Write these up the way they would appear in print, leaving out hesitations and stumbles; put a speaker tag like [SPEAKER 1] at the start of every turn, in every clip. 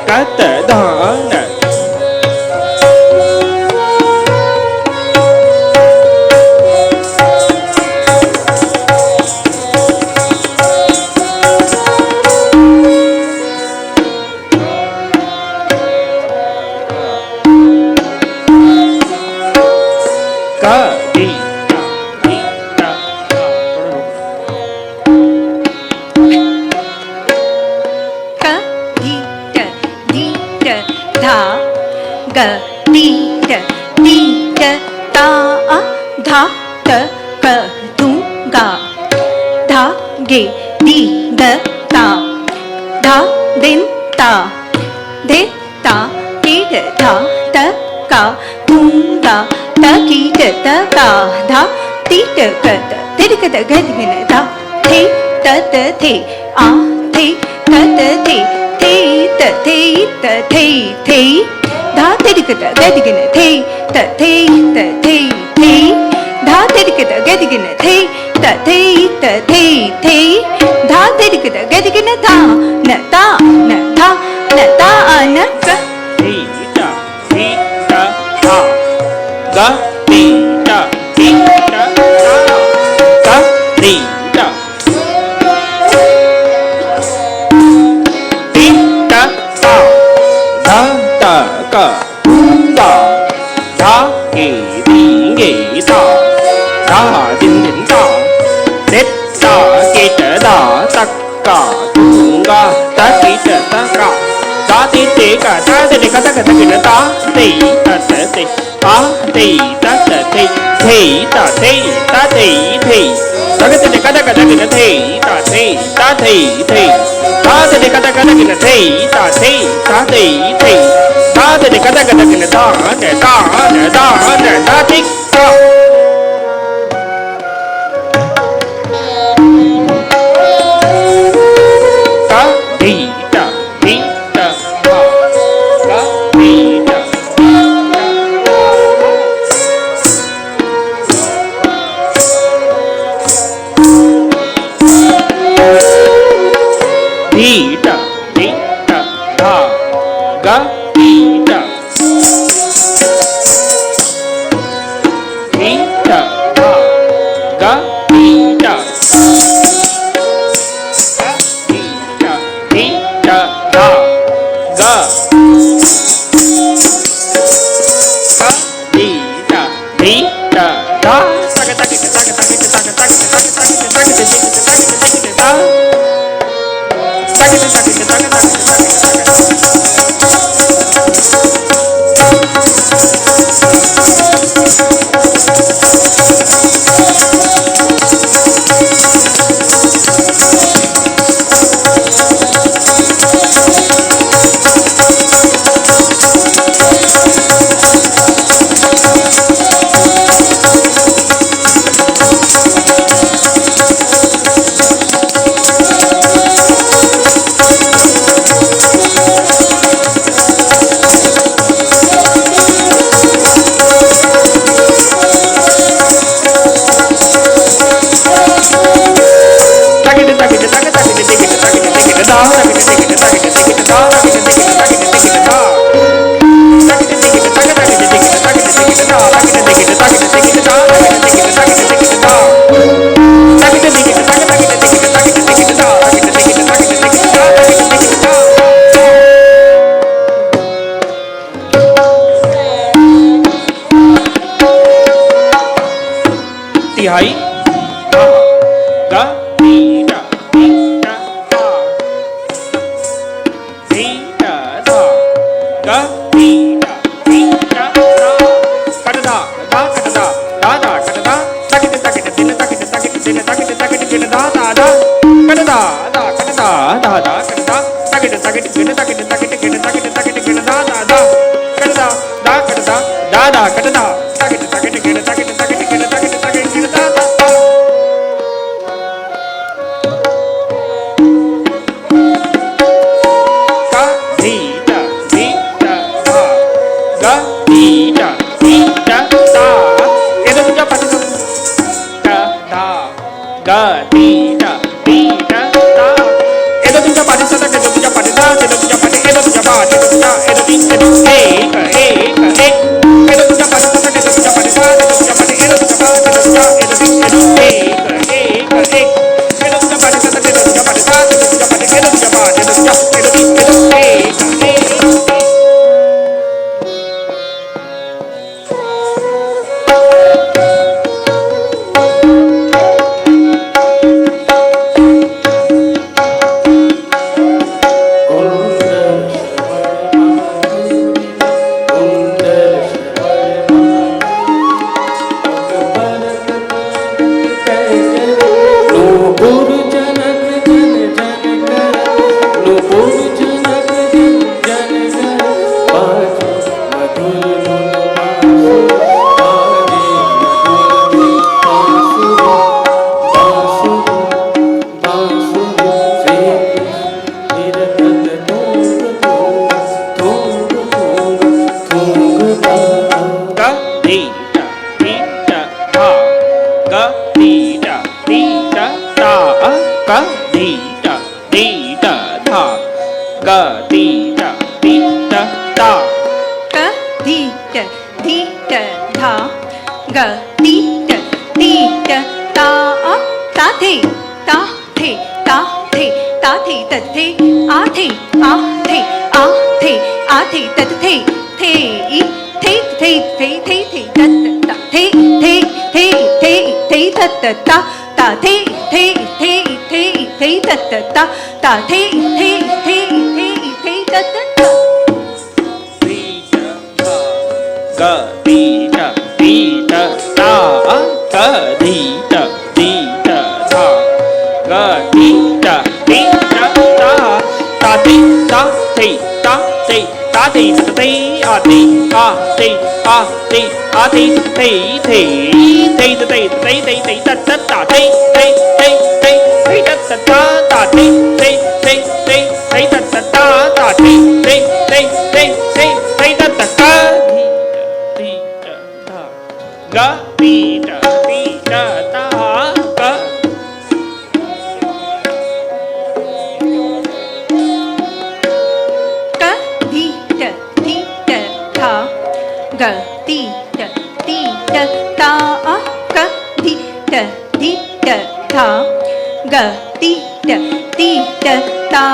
[SPEAKER 1] कत धान
[SPEAKER 2] Pada
[SPEAKER 1] ग ती ट ती ट ता
[SPEAKER 2] क धी ट धी ट धा ग ती ट ता ता थे ता थे ता थे ता थे तत थे आ थे आ थे आ थे आ थे तत थे ई थे थे थे थे थे तत ता थे थे थे थे थे तत ता ता थे थे थे थे थे तत ता ता थे थे थे थे थे तत ता
[SPEAKER 1] ग ती ट ता ग धी ट धा ग ती ट ता ता ती ता थे ता थे ता थे ते आ थे आ थे आ थे आ थे थे थे थे थे थे थे थे तत तत ता थे थे थे थे थे तत तत ता ता थे थे थे थे थे तत तत ता ता थे थे थे थे थे थे तत तत ता ग ती ट ता ग
[SPEAKER 2] क धी ट धा ग ती ट ता क धी ट धा ग ती ट ता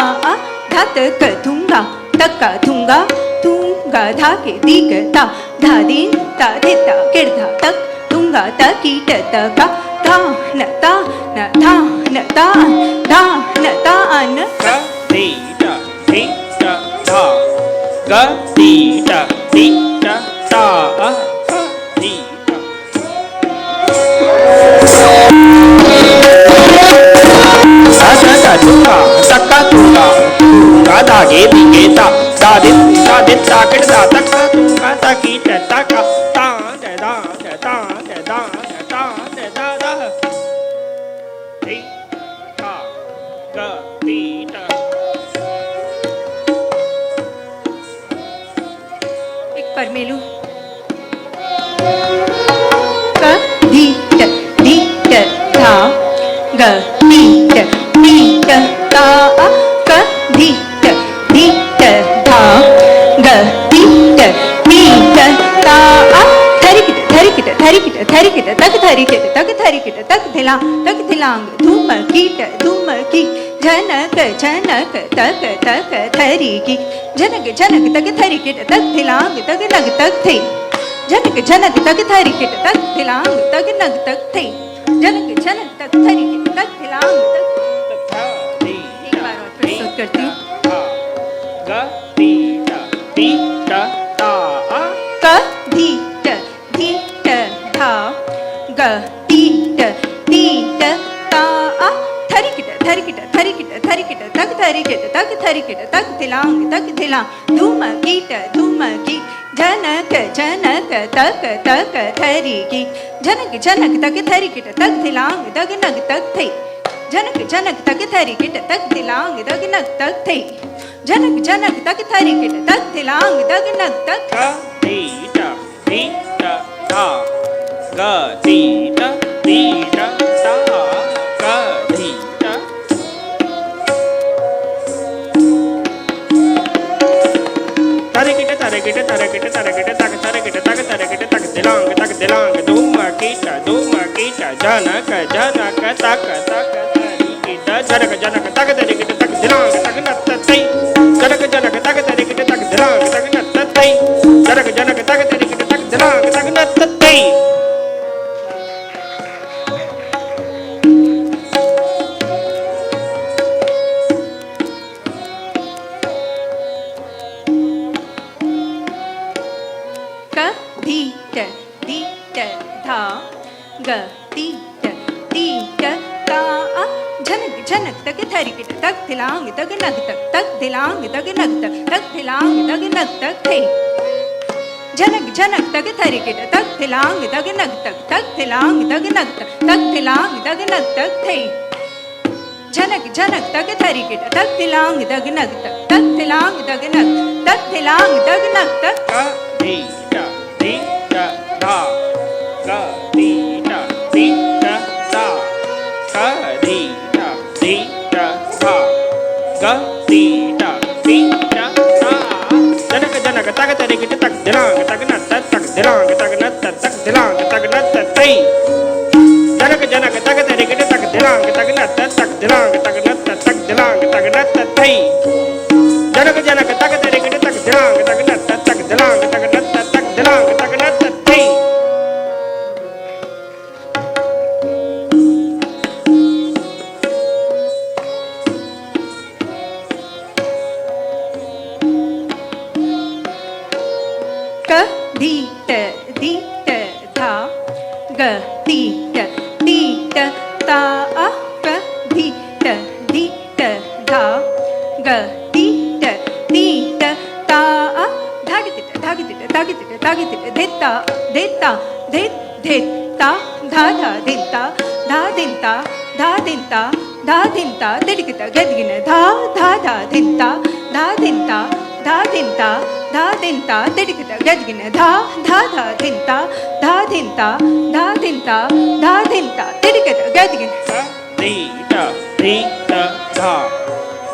[SPEAKER 2] धा त क थूंगा तक थूंगा थूंगा धा के दी ग ता धा दिन ता थे ता किड़ धा तक थूंगा ता की ट त का धा न ता न धा न ता धा न ता न
[SPEAKER 1] ग ती ट धा ग ती ट ता ग ती ट tunga takka tunga tunga dage dige ta da din ta kid da takka tunga ta ki ta takka ta da da da da da da da da da da ti ta ga ti ta
[SPEAKER 2] एक पर मेलू क धी ट धा ग ती ट ता क धी ट धा ग ती ट ता थरिकिट तक थिलांग धूम कीट जनक तक थरी की जनक तक थरिकिट तक थिलांग तक नग तक थे जनक तक थरिकिट तक थिलांग तक नग तक थे जनक तक थरिकिट तक थिलांग तक एक बार और प्रस्तुत करती हूँ
[SPEAKER 1] ग ती ट ता
[SPEAKER 2] क धी ट धा ग ती ट ता थरिकिट तक थरिकिट तक थिलांग धूम कीट जनक तक थरी की जनक तक थरिकिट तक थिलांग तक नग तक थे जनक तक थरिकिट तक थिलांग तक नग तक थे जनक तक थरिकिट तक थिलांग तक नग तक
[SPEAKER 1] ग ती ट ता ग ती ट ता ग ती ट थरिकिट तक दिलांग धूम कीट जनक तक थरिकिट जनक तक थरिकिट तक दिलांग तक नत तै जनक तक थरिकिट तक दिलांग तक नत तै जनक तक थरिकिट तक दिलांग तक नत तै
[SPEAKER 2] क धी ट धा ग ती ट ता जनक तक थरिकिट तक थिलांग तक नग तक थिलांग तक नग तक थिलांग तक नग तक थे जनक तक थरिकिट तक थिलांग तक नग तक थिलांग तक नग तक थिलांग तक नग तक थे जनक तक थरिकिट तक थिलांग तक नग तक थिलांग तक नग तक थिलांग तक नग तक
[SPEAKER 1] ग धी ट धा ग ती ट ता ग धी ट धा ग ती ट दिलांग तक न तक दिलांग तक न तक दिलांग तक न तई जनक जनक तक तरिकट तक दिलांग तक न तक दिलांग तक न तक दिलांग तक न तई जनक जनक तक तरिकट तक दिलांग तक न तक दिलांग तक न तक दिलांग तक न तई
[SPEAKER 2] क धी ट धा ग ती ट ता आ क धी ट धा ग ती ट ता आ धागे तिट देता देता देत देता धा दिंता तिड़किता गदगिन धा दिंता तिड़किता गदगिन धा दिंता तिड़किता गदगिन
[SPEAKER 1] ती ट धा ग ती ट ता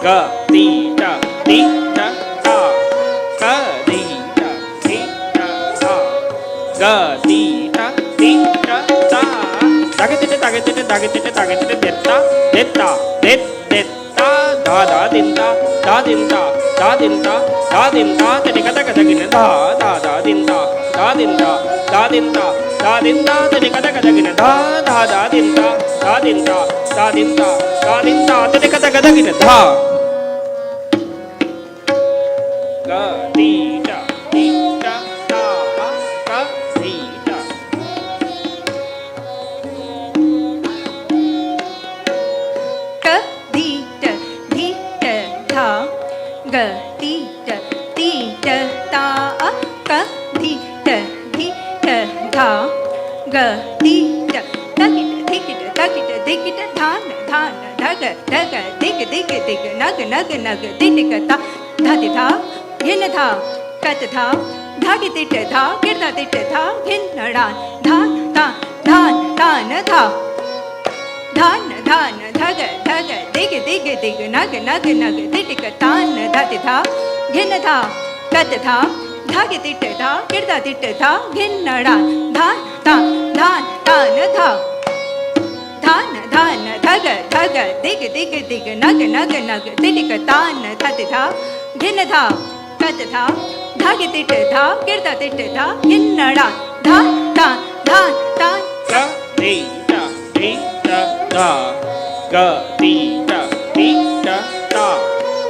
[SPEAKER 1] क ती ट धा ग ती ट ता तागे तिट देता देता धा दिंता तिड़कता गदगिन धा दिंता तिड़कता गदगिन धा दिंता तिड़कता गदगिन धा ग ती ट ता क ती ट
[SPEAKER 2] क धी ट धा ग ती ट ता आ क धी ट धा ग ती ट तकिट दिकिट धान धग दिग नग तिटिकता धाति धा घिन धा कत धा धागे तिट धा गिरदा तिट धा घिन डान धान धा धान धग दिग नग तिटिकता धाति धा घिन धा कत धा धागे तिट धा गिरदा तिट धा घिन डान धान धा धान धग दिग नग तिटिकता धाति धा घिन धा कत धा धागे तिट धा गिरदा तिट धा घिन डान धान
[SPEAKER 1] ग ती ट धा ग ती ट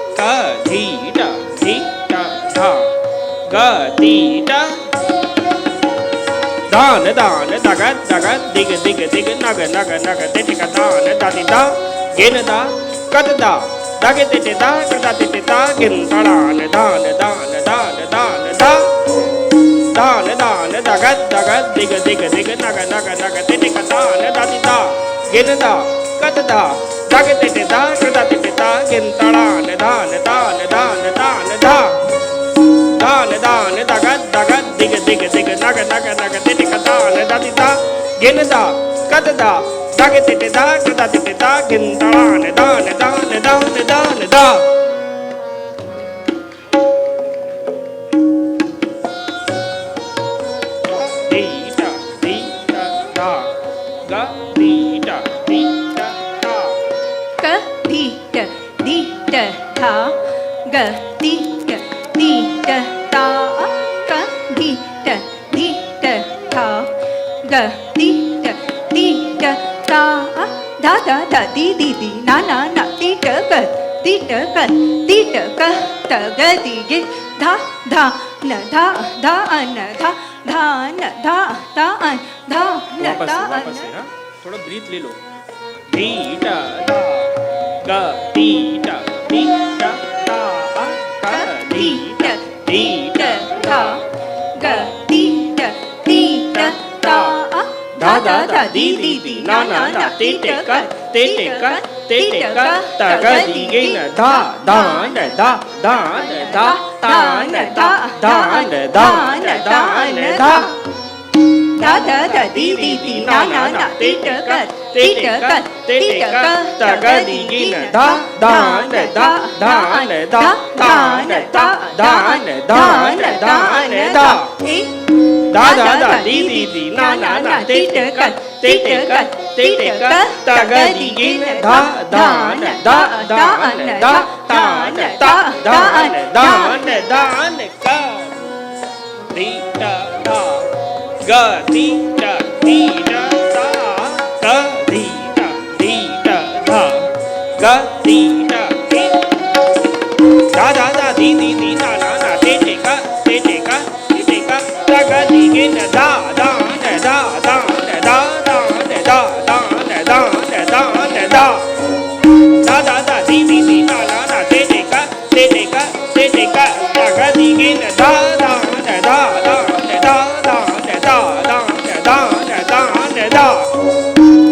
[SPEAKER 1] ता क धी ट धा ग ती ट दान दग दिग नग तिटिकता धाति धा गिन धा कत धा धागे तिट धा गिरदा तिट धा घिन तड़ान धान दग दिग नग तिटिकता धाति धा गिन धा कत धा धागे तिट धा गिरदा तिट धा घिन तड़ान धान दग दिग नग तिटिकता धाति धा गिन धा कत धा धागे तिट धा गिरदा तिट धा घिन तड़ान धान
[SPEAKER 2] धा ग ती ता क धी धा ग ती ता धा दी ना तिट क तग दिगे धा न
[SPEAKER 1] वापस थोड़ा ब्रीथ ले लो धी टा ग ती टा ता क धी
[SPEAKER 2] धा ग ती ता
[SPEAKER 1] धा दी ना तिट क तग दिगे न धा
[SPEAKER 2] दी ना तिट क तग दिगे न धा
[SPEAKER 1] दान दा दान दान दान दा दा दा दा दी दी दी ना ना ना ते ते क ता ग दी गे धा दान दा दान दा दान दा दान दान दान क दी दा दा ग दी दा दी दा दा ग दी दा धा ग दी दा दी दा दा दा दी दी दी ना ना ना ते ते क ता ग दी गे धा दा दा दा दा दा दा दा दा दा दा दा दा दी दी दी ना ना ना ते ते क ता ग दी गे धा दा दा दा दा दा दा दा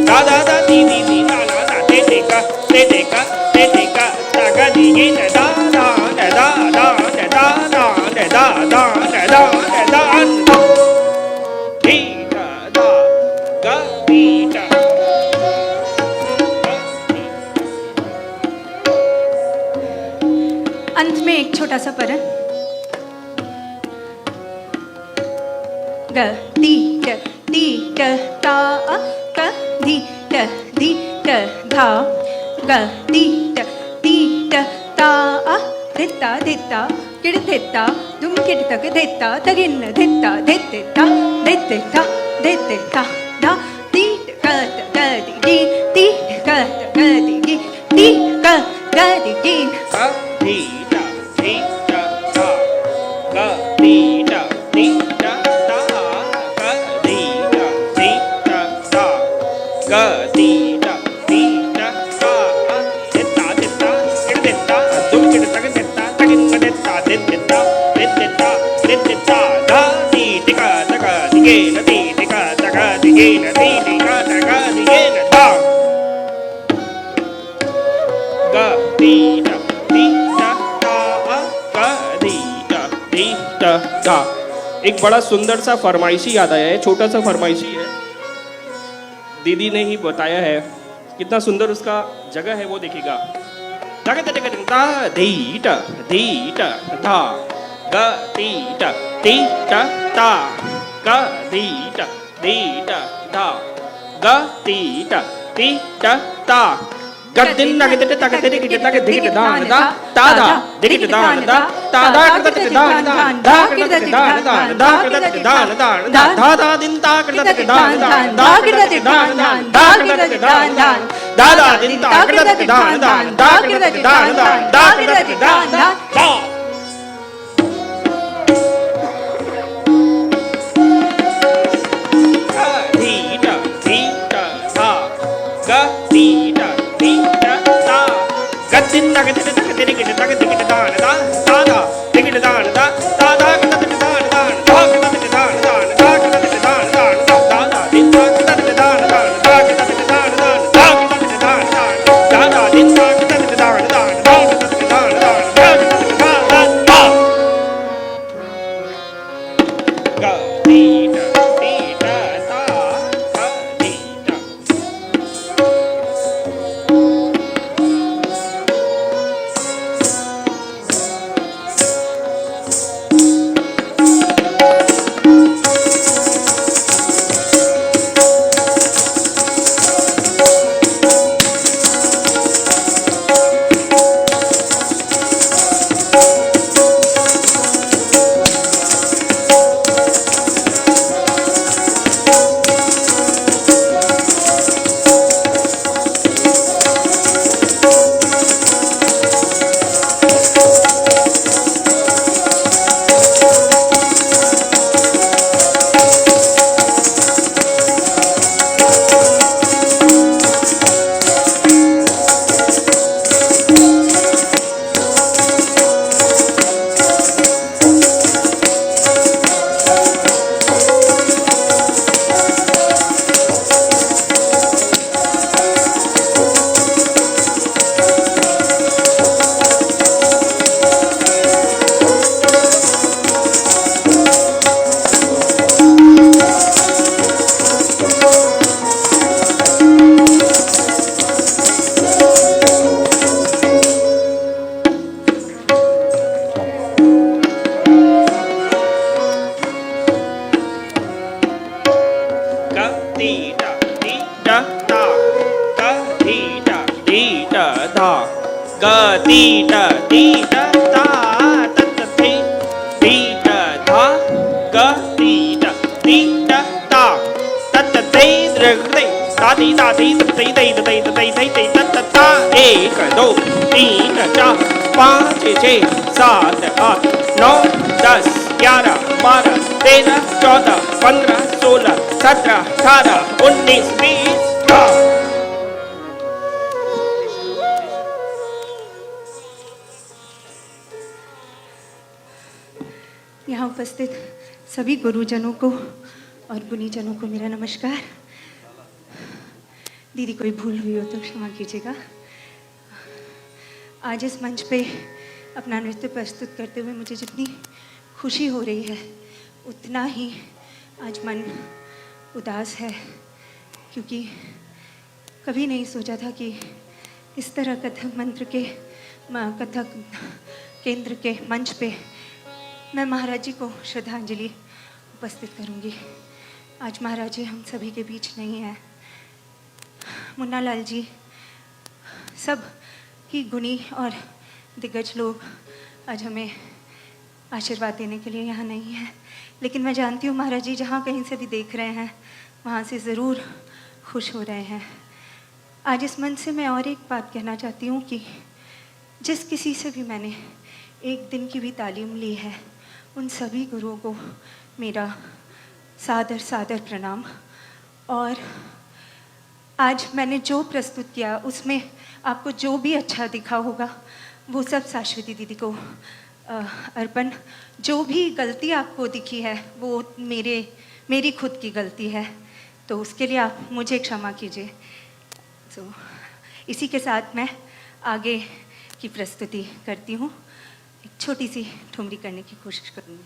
[SPEAKER 1] दा दा दी दी दी ना ना ना ते ते क ता ग दी गे धा दा दा दा दा दा दा
[SPEAKER 2] अंत में एक छोटा सा परण ग दी ट ता क धी ट धा ग दी ट ता धित्ता धित्ता किड़ धित्ता दुम किड़ तक धित्ता तगिन धित्ता धित्ता धा ती क ग दी ती क ग दी ती क ग दी
[SPEAKER 1] एक बड़ा सुंदर सा फरमाइशी याद आया है, छोटा सा फरमाइशी है, दीदी ने ही बताया है, कितना सुंदर उसका जगह है वो देखिएगा। धा धा ग ती टा ता ग दी टा धा ग ती ता गद्दिन नगद तक तेरे की तक दिख दान दा तादा दिख दान दा तादा करत दान दान दा करत दान दान दा करत दान दान दा दा दिन ता करत दान दान दा करत दान दान दा करत दान दान दादा दिन ता करत दान दान दा करत दान दान दा करत दान दान 5 6 7 8 9 10 11 12 13 14 15 16 17 18 19 20
[SPEAKER 2] यहाँ उपस्थित सभी गुरुजनों को और गुणीजनों को मेरा नमस्कार। दीदी कोई भूल हुई हो तो क्षमा कीजिएगा। आज इस मंच पे अपना नृत्य प्रस्तुत करते हुए मुझे जितनी खुशी हो रही है उतना ही आज मन उदास है, क्योंकि कभी नहीं सोचा था कि इस तरह कथक केंद्र के मंच पे मैं महाराज जी को श्रद्धांजलि उपस्थित करूंगी। आज महाराज जी हम सभी के बीच नहीं हैं। मुन्ना लाल जी सब ही गुणी और दिग्गज लोग आज हमें आशीर्वाद देने के लिए यहाँ नहीं है, लेकिन मैं जानती हूँ महाराज जी जहाँ कहीं से भी देख रहे हैं वहाँ से ज़रूर खुश हो रहे हैं। आज इस मन से मैं और एक बात कहना चाहती हूँ कि जिस किसी से भी मैंने एक दिन की भी तालीम ली है उन सभी गुरुओं को मेरा सादर सादर प्रणाम। और आज मैंने जो प्रस्तुत किया उसमें आपको जो भी अच्छा दिखा होगा वो सब शाश्वती दीदी को अर्पण। जो भी गलती आपको दिखी है वो मेरी खुद की गलती है, तो उसके लिए आप मुझे क्षमा कीजिए। तो इसी के साथ मैं आगे की प्रस्तुति करती हूँ। एक छोटी सी ठुमरी करने की कोशिश करूँगी।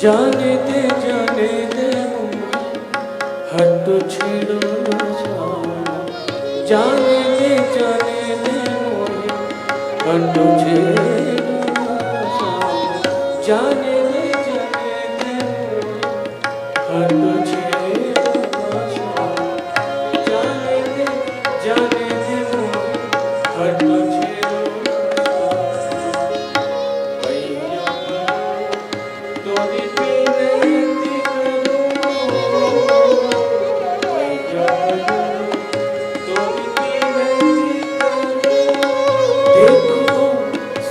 [SPEAKER 3] जाने दे हट छेड़ो ना जाने दे मोहे हट छेड़ो ना जाने दे हट छेड़ो ना जाने दे मोहे हट छेड़ो तोरी विनती करूं भैया तोरी विनती करूं देखो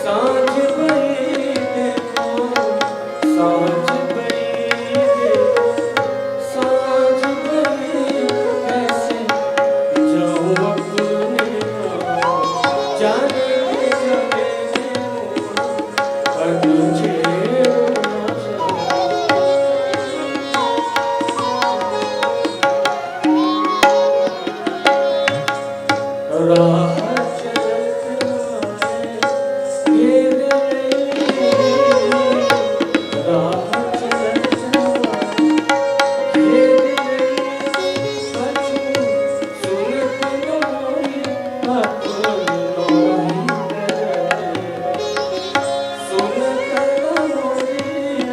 [SPEAKER 3] सांझ भई देखो सांझ भई देखो सांझ भई कैसे जाऊं अपने जाने जाने और तुझे राह चलत आए घेर रही राह चलत आए घेर रही कछु सुनत नोई अपन नोई करते सुनत नोई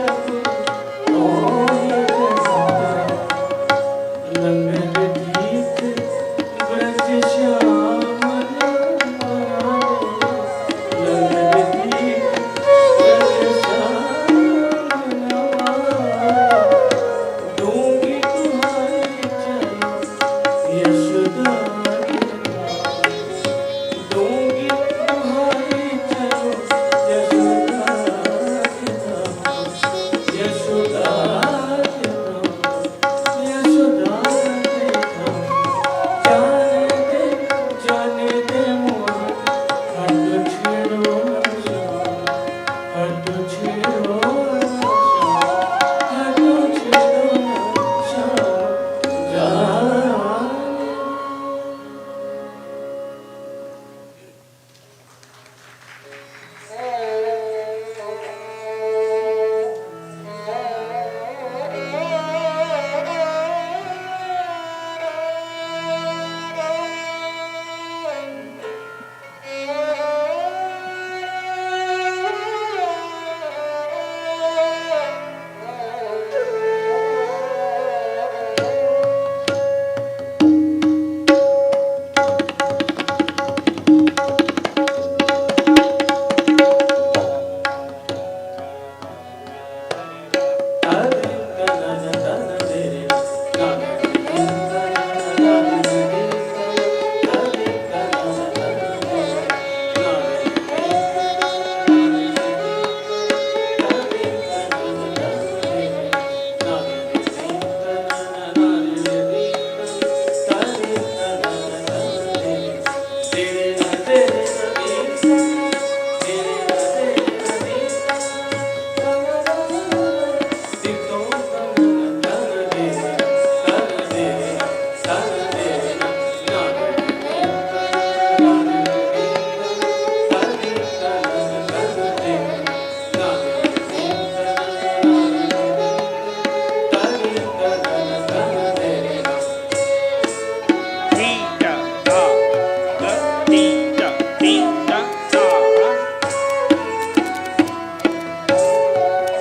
[SPEAKER 3] अपन नोई करते लंगर गीत ब्रज श्याम नमारे लंगर गीत ब्रज श्याम नमारे दूंगी तुम्हारी चरण यशोदा के नाम दूंगी तुम्हारी चरण यशोदा के नाम यशोदा के नाम यशोदा के नाम जाने दे मोर हट छेड़ो श्याम हट छेड़ो श्याम हट छेड़ो श्याम जाने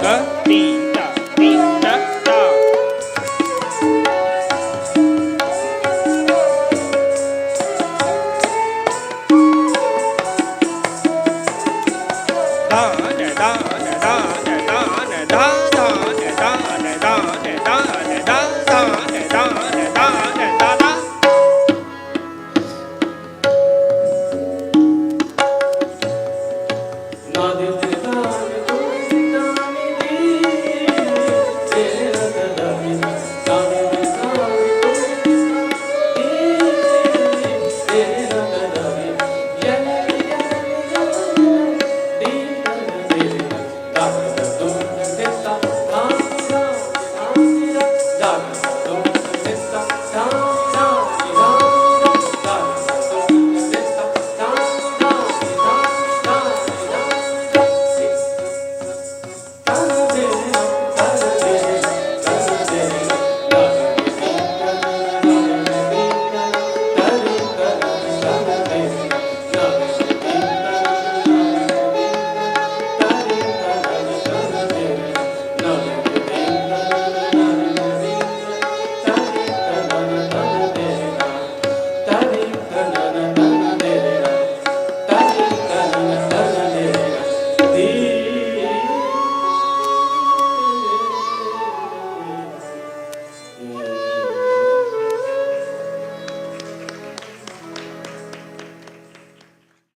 [SPEAKER 1] Ga, di,